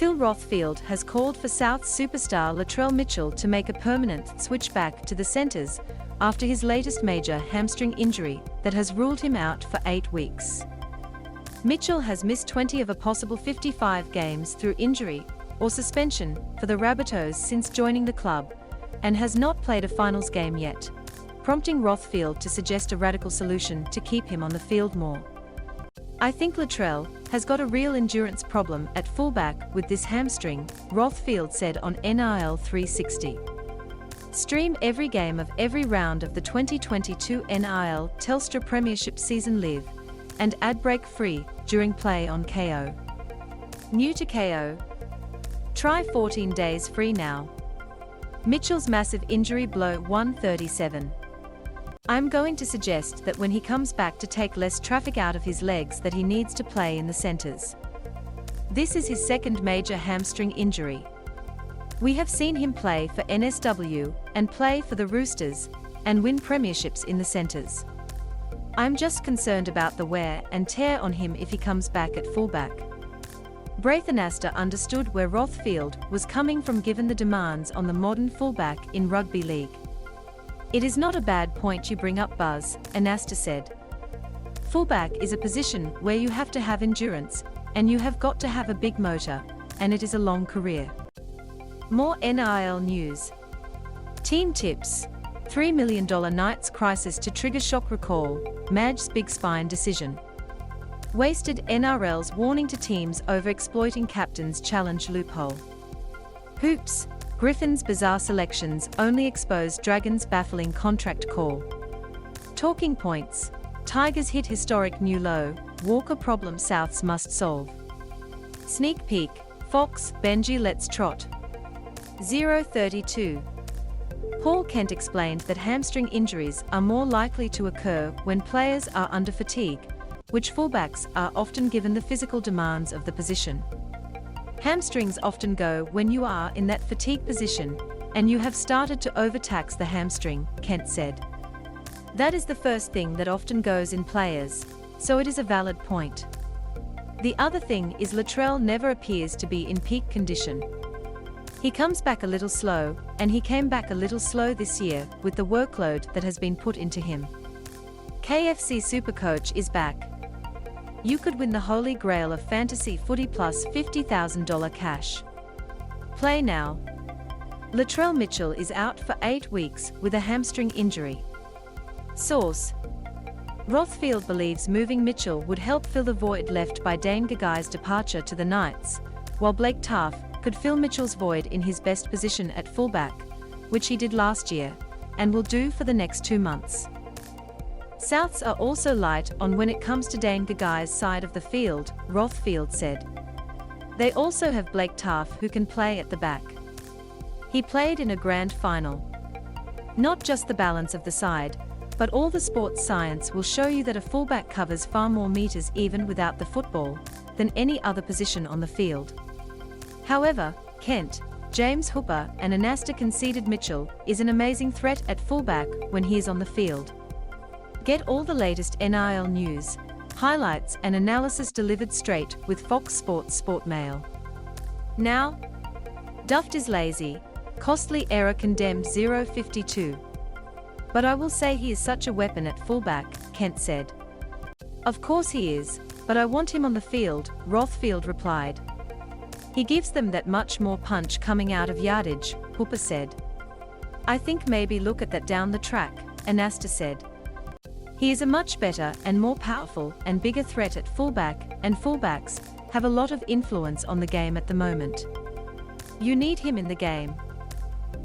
Phil Rothfield has called for South superstar Latrell Mitchell to make a permanent switch back to the centres after his latest major hamstring injury that has ruled him out for 8 weeks. Mitchell has missed 20 of a possible 55 games through injury or suspension for the Rabbitohs since joining the club, and has not played a finals game yet, prompting Rothfield to suggest a radical solution to keep him on the field more. "I think Latrell has got a real endurance problem at fullback with this hamstring," Rothfield said on NRL 360. Stream every game of every round of the 2022 NRL Telstra Premiership season live and ad break free during play on Kayo. New to Kayo? Try 14 days free now. Mitchell's massive injury blow 137. "I'm going to suggest that when he comes back to take less traffic out of his legs that he needs to play in the centres. This is his second major hamstring injury. We have seen him play for NSW and play for the Roosters and win premierships in the centres. I'm just concerned about the wear and tear on him if he comes back at fullback." Braithen understood where Rothfield was coming from given the demands on the modern fullback in rugby league. "It is not a bad point you bring up, Buzz," Anasta said. "Fullback is a position where you have to have endurance, and you have got to have a big motor, and it is a long career." More NRL news. Team tips. $3 million Knights crisis to trigger shock recall, Madge's big spine decision. Wasted NRL's warning to teams over exploiting captain's challenge loophole. Hoops. Griffin's bizarre selections only expose Dragons' baffling contract call. Talking points. Tigers hit historic new low, Walker problem Souths must solve. Sneak peek. Foxx, Benji lets trot. 032. Paul Kent explained that hamstring injuries are more likely to occur when players are under fatigue, which fullbacks are often given the physical demands of the position. Hamstrings often go when you are in that fatigue position, and you have started to overtax the hamstring, Kent said. That is the first thing that often goes in players, so it is a valid point. The other thing is Latrell never appears to be in peak condition. He comes back a little slow, and he came back a little slow this year with the workload that has been put into him. KFC Supercoach is back. You could win the holy grail of fantasy footy plus $50,000 cash. Play now. Latrell Mitchell is out for 8 weeks with a hamstring injury. Source. Rothfield believes moving Mitchell would help fill the void left by Dane Gagai's departure to the Knights, while Blake Taaffe could fill Mitchell's void in his best position at fullback, which he did last year, and will do for the next 2 months. Souths are also light on when it comes to Dane Gagai's side of the field, Rothfield said. They also have Blake Taaffe who can play at the back. He played in a grand final. Not just the balance of the side, but all the sports science will show you that a fullback covers far more meters even without the football than any other position on the field. However, Kent, James Hooper and Anasta conceded Mitchell is an amazing threat at fullback when he is on the field. Get all the latest NRL news, highlights and analysis delivered straight with Fox Sports Sport Mail. Now, Duft is lazy, costly error condemned 052. But I will say he is such a weapon at fullback, Kent said. Of course he is, but I want him on the field, Rothfield replied. He gives them that much more punch coming out of yardage, Hooper said. I think maybe look at that down the track, Anasta said. He is a much better and more powerful and bigger threat at fullback, and fullbacks have a lot of influence on the game at the moment. You need him in the game.